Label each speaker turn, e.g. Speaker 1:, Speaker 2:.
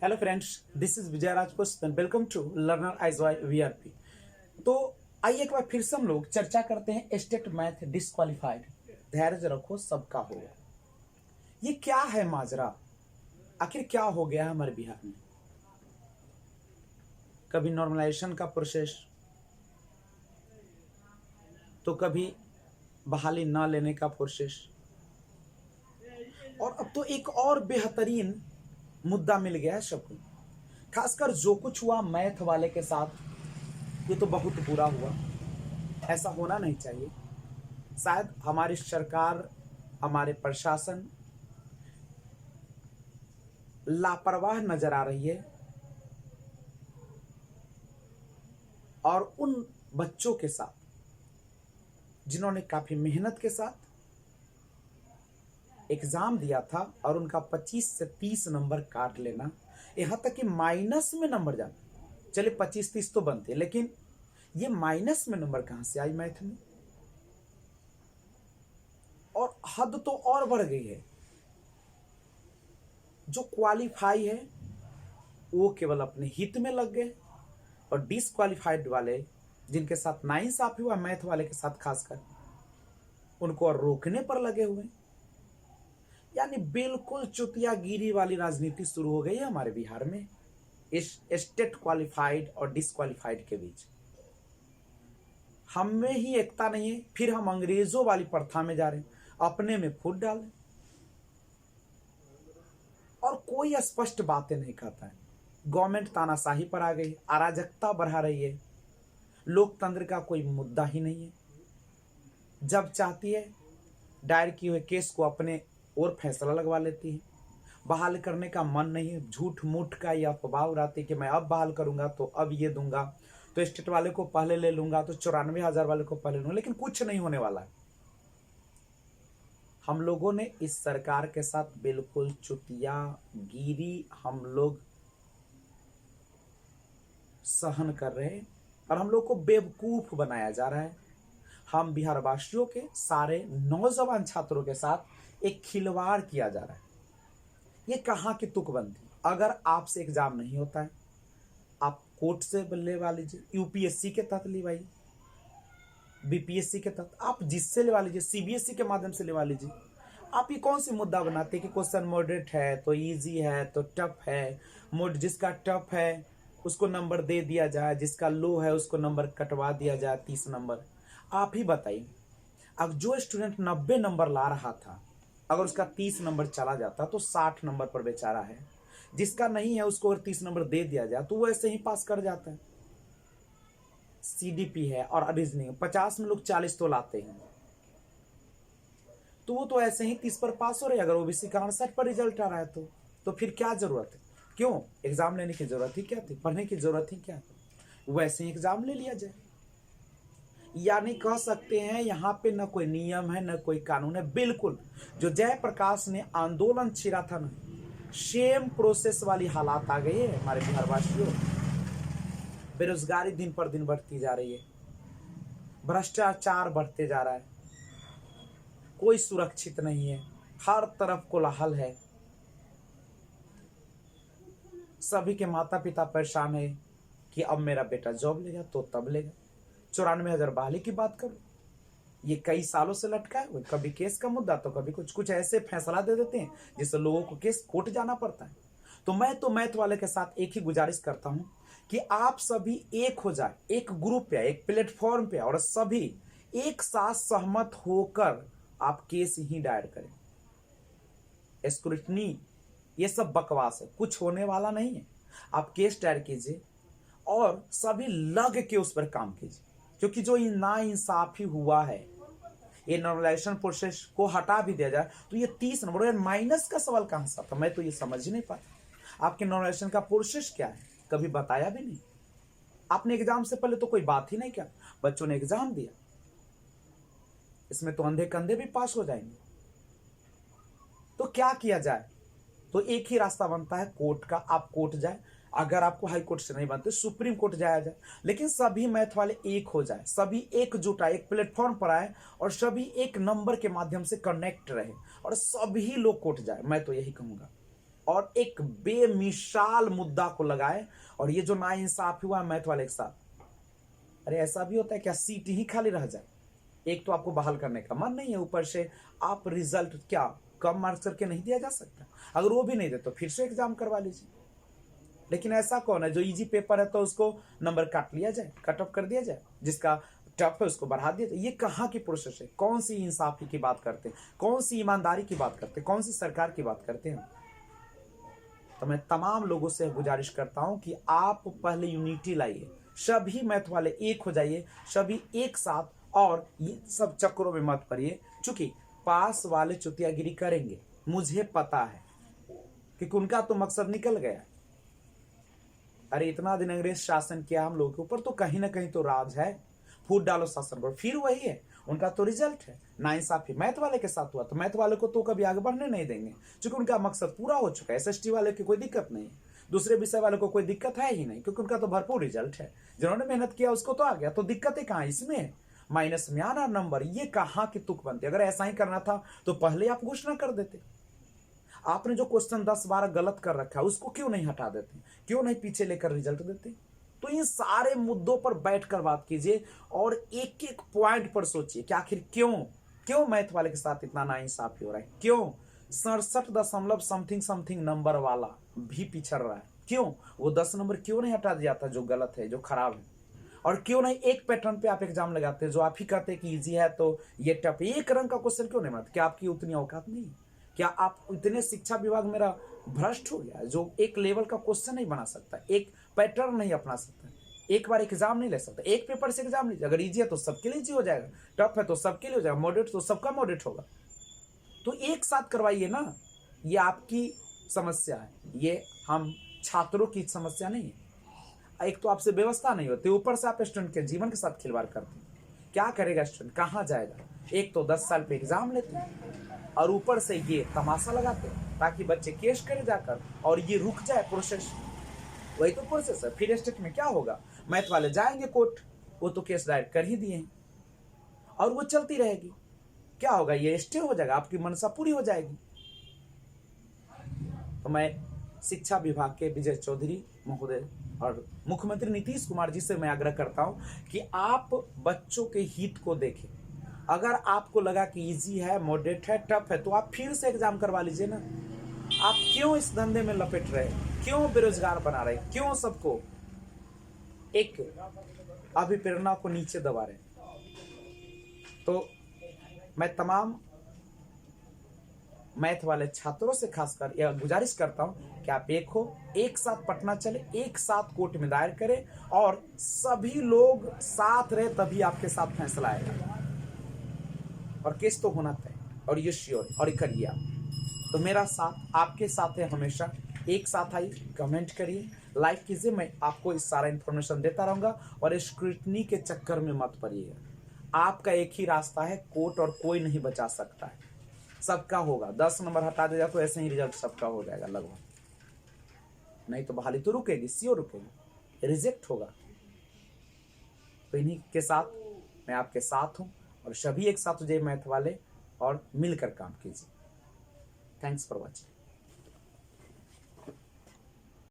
Speaker 1: Hello friends, this is Vijay Rajput and welcome to learner eyes Y VRP. तो आइए एक बार फिर से हम लोग चर्चा करते हैं स्टेट मैथ डिस्क्वालिफाइड। धैर्य रखो, सबका होगा। ये क्या है माजरा? आखिर क्या हो गया है हमारे बिहार में? कभी नॉर्मलाइजेशन का प्रोसेस, तो कभी बहाली न लेने का प्रोसेस, और अब तो एक और बेहतरीन मुद्दा मिल गया है सबको। खासकर जो कुछ हुआ मैथ वाले के साथ, ये तो बहुत बुरा हुआ। ऐसा होना नहीं चाहिए। शायद हमारी सरकार, हमारे प्रशासन लापरवाह नजर आ रही है और उन बच्चों के साथ जिन्होंने काफी मेहनत के साथ एग्जाम दिया था और उनका 25 से 30 नंबर काट लेना, यहां तक कि माइनस में नंबर जाना। चले 25-30 तो बनते, लेकिन ये माइनस में नंबर कहां से आई मैथ में? और हद तो और बढ़ गई है। जो क्वालिफाई है वो केवल अपने हित में लग गए, और डिसक्वालिफाइड वाले जिनके साथ नाइंसाफी हुआ मैथ वाले के साथ खासकर, उनको और रोकने पर लगे हुए। यानी बिल्कुल चुतियागिरी वाली राजनीति शुरू हो गई है हमारे बिहार में, इस स्टेट क्वालिफाइड और डिसक्वालिफाइड के बीच। हम में ही एकता नहीं है, फिर हम अंग्रेजों वाली प्रथा में जा रहे हैं, अपने में फूट डालें। और कोई स्पष्ट बातें नहीं कहता है। गवर्नमेंट तानाशाही पर आ गई, अराजकता बढ़ा रही है, लोकतंत्र का कोई मुद्दा ही नहीं है। जब चाहती है दायर किए हुए केस को अपने और फैसला लगवा लेती है। बहाल करने का मन नहीं है, झूठ मूठ का यह अफवाह उड़ाती है कि मैं अब बहाल करूंगा तो अब ये दूंगा, तो स्टेट वाले को पहले ले लूंगा, तो 94,000 वाले को पहले लूंगा, लेकिन कुछ नहीं होने वाला है। हम लोगों ने इस सरकार के साथ बिल्कुल चुतियागिरी हम लोग सहन कर रहे हैं, और हम लोग को बेवकूफ बनाया जा रहा है। हम बिहार वासियों के सारे नौजवान छात्रों के साथ एक खिलवाड़ किया जा रहा है। ये कहाँ की तुकबंदी? अगर आपसे एग्जाम नहीं होता है, आप कोर्ट से लेवा लीजिए, यूपीएससी के तहत लेवाइए, बीपीएससी के तहत आप जिससे लेवा लीजिए, सीबीएसई के माध्यम से लेवा लीजिए। आप ये कौन सी मुद्दा बनाते हैं कि क्वेश्चन मॉडरेट है तो इजी है तो टफ है, जिसका टफ है उसको नंबर दे दिया जाए, जिसका लो है उसको नंबर कटवा दिया जाए 30 नंबर। आप ही बताइए, अब जो स्टूडेंट 90 नंबर ला रहा था, अगर उसका 30 नंबर चला जाता तो 60 नंबर पर बेचारा है। जिसका नहीं है उसको अगर 30 नंबर दे दिया जाए तो वो ऐसे ही पास कर जाता है। सीडीपी है और रीजनिंग 50 में लोग 40 तो लाते हैं, तो वो तो ऐसे ही 30 पर पास हो रहे। अगर ओबीसी का 68 पर रिजल्ट आ रहा है तो फिर क्या जरूरत है? क्यों एग्जाम लेने की जरूरत ही क्या थी? पढ़ने की जरूरत ही क्या थी? वैसे ही एग्जाम ले लिया जाए। यानी कह सकते हैं यहाँ पे न कोई नियम है न कोई कानून है। बिल्कुल जो जयप्रकाश ने आंदोलन छेड़ा था ना, सेम प्रोसेस वाली हालात आ गई है हमारे बिहार वासियों। बेरोजगारी दिन पर दिन बढ़ती जा रही है, भ्रष्टाचार बढ़ते जा रहा है, कोई सुरक्षित नहीं है, हर तरफ कोलाहल है। सभी के माता पिता परेशान है कि अब मेरा बेटा जॉब लेगा तो तब लेगा। 94,000 बहाली की बात करो, ये कई सालों से लटका है। कभी केस का मुद्दा तो कभी कुछ कुछ ऐसे फैसला दे देते हैं जिससे लोगों को केस कोर्ट जाना पड़ता है। तो मैं मैथ वाले के साथ एक ही गुजारिश करता हूं कि आप सभी एक हो जाए, एक ग्रुप पे, एक प्लेटफॉर्म पे, और सभी एक साथ सहमत होकर आप केस ही दायर करें। स्क्रूटनी ये सब बकवास है, कुछ होने वाला नहीं है। आप केस दायर कीजिए और सभी लग के उस पर काम कीजिए, क्योंकि जो नाइंसाफी हुआ है, ये नॉर्मलाइजेशन प्रोसेस को हटा भी दिया जाए तो ये 30 नंबर माइनस का सवाल कहां से आता? मैं तो ये समझ ही नहीं पाता। आपके नॉर्मलाइजेशन का प्रोसेस क्या है, कभी बताया भी नहीं। आपने एग्जाम से पहले तो कोई बात ही नहीं किया, बच्चों ने एग्जाम दिया, इसमें तो अंधे कंधे भी पास हो जाएंगे। तो क्या किया जाए? तो एक ही रास्ता बनता है कोर्ट का। आप कोर्ट जाए, अगर आपको हाई कोर्ट से नहीं बनते सुप्रीम कोर्ट जाया जाए, लेकिन सभी मैथ वाले एक हो जाए, सभी एकजुट आए, एक प्लेटफॉर्म पर आए, और सभी एक नंबर के माध्यम से कनेक्ट रहे, और सभी लोग कोर्ट जाए। मैं तो यही कहूंगा। और एक बेमिसाल मुद्दा को लगाए, और ये जो नाइंसाफी हुआ मैथ वाले के साथ, अरे ऐसा भी होता है क्या सीट ही खाली रह जाए? एक तो आपको बहाल करने का मन नहीं है, ऊपर से आप रिजल्ट क्या कम मार्क्स करके नहीं दिया जा सकता? अगर वो भी नहीं दे तो फिर से एग्जाम करवा लीजिए। लेकिन ऐसा कौन है जो इजी पेपर है तो उसको नंबर काट लिया जाए, कट ऑफ कर दिया जाए, जिसका टफ है उसको बढ़ा दिया जाए? ये कहाँ की प्रोसेस है? कौन सी इंसाफी की बात करते हैं? कौन सी ईमानदारी की बात करते हैं? कौन सी सरकार की बात करते हैं? तो मैं तमाम लोगों से गुजारिश करता हूं कि आप पहले यूनिटी लाइए, सभी मैथ वाले एक हो जाइए, सभी एक साथ, और ये सब चक्करों में मत पड़िए। चूंकि पास वाले चुतियागिरी करेंगे, मुझे पता है, क्योंकि उनका तो मकसद निकल गया। अरे इतना दिन अंग्रेज शासन किया हम लोगों के ऊपर, तो कहीं ना कहीं तो राज है। फूट डालो शासन पर, फिर वही है, उनका तो रिजल्ट है। नाइंसाफी मैथ वाले के साथ हुआ, तो मैथ वाले को तो कभी आगे बढ़ने नहीं देंगे, क्योंकि उनका मकसद पूरा हो चुका है। एसएसटी वाले की कोई दिक्कत नहीं, दूसरे विषय वाले को कोई दिक्कत है ही नहीं, क्योंकि उनका तो भरपूर रिजल्ट है। जिन्होंने मेहनत किया उसको तो आ गया, तो दिक्कतें कहाँ इसमें? माइनस में आना नंबर, ये कहाँ की तुक बनती? अगर ऐसा ही करना था तो पहले आप घोषणा कर देते। आपने जो क्वेश्चन 10-12 गलत कर रखा है उसको क्यों नहीं हटा देते? क्यों नहीं पीछे लेकर रिजल्ट देते? तो इन सारे मुद्दों पर बैठकर बात कीजिए, और एक एक पॉइंट पर सोचिए कि आखिर क्यों क्यों मैथ वाले के साथ इतना नाइंसाफी हो रहा है? क्यों 67 दशमलव समथिंग समथिंग नंबर वाला भी पिछड़ रहा है? क्यों वो 10 नंबर क्यों नहीं हटा दिया था जो गलत है, जो खराब है? और क्यों नहीं एक पैटर्न पे आप एग्जाम लगाते हैं जो आप ही कहते हैं कि इजी है तो ये टफ, एक रंग का क्वेश्चन क्यों नहीं बनाते? क्या आपकी उतनी औकात नहीं? क्या आप इतने शिक्षा विभाग मेरा भ्रष्ट हो गया जो एक लेवल का क्वेश्चन नहीं बना सकता, एक पैटर्न नहीं अपना सकता, एक बार एग्जाम नहीं ले सकता? एक पेपर से एग्जाम लीजिए, अगर इजी है तो सबके लिए इजी हो जाएगा, टफ है तो सबके लिए हो जाएगा, मॉडरेट तो सबका मॉडरेट होगा। तो एक साथ करवाइए ना। ये आपकी समस्या है, ये हम छात्रों की समस्या नहीं है। एक तो आपसे व्यवस्था नहीं होती, ऊपर से आप स्टूडेंट के जीवन के साथ खिलवाड़ करते हैं। क्या करेगा स्टूडेंट, कहाँ जाएगा? एक तो 10 साल पे एग्जाम लेते हैं, और ऊपर से ये तमाशा लगाते हैं ताकि बच्चे केस करे जाकर और ये रुक जाए प्रोसेस। वही तो प्रोसेस है। फिर स्टेट में क्या होगा? मैथ वाले जाएंगे कोर्ट, वो तो केस दायर कर ही दिए हैं, और वो चलती रहेगी। क्या होगा? ये स्टे हो जाएगा, आपकी मनसा पूरी हो जाएगी। तो मैं शिक्षा विभाग के विजय चौधरी महोदय और मुख्यमंत्री नीतीश कुमार जी से मैं आग्रह करता हूं कि आप बच्चों के हित को देखें। अगर आपको लगा कि इजी है, मॉडरेट है, टफ है, तो आप फिर से एग्जाम करवा लीजिए ना। आप क्यों इस धंधे में लपेट रहे? क्यों बेरोजगार बना रहे? क्यों सबको एक अभिप्रेरणा को नीचे दबा रहे? तो मैं तमाम मैथ वाले छात्रों से खासकर यह गुजारिश करता हूं कि आप एक हो, एक साथ पटना चले, एक साथ कोर्ट में दायर करें, और सभी लोग साथ रहे, तभी आपके साथ फैसला आएगा। और केस तो होना तय, और ये श्योर, और ये करिए आप। तो मेरा साथ आपके साथ है हमेशा। एक साथ आइए, कमेंट करिए, लाइक कीजिए। मैं आपको इस सारा इन्फॉर्मेशन देता रहूंगा, और स्क्रूटनी के चक्कर में मत पड़िएगा। आपका एक ही रास्ता है, कोर्ट, और कोई नहीं बचा सकता है। सबका होगा, 10 नंबर हटा देगा तो ऐसे ही रिजल्ट सबका हो जाएगा लगभग, नहीं तो बहाली तो रुकेगी, सीओ रुकेगी, रिजेक्ट होगा। तो इन्हीं के साथ मैं आपके साथ हूं, और सभी एक साथ हो जाइए मैथ वाले, और मिलकर काम कीजिए। Thanks for watching.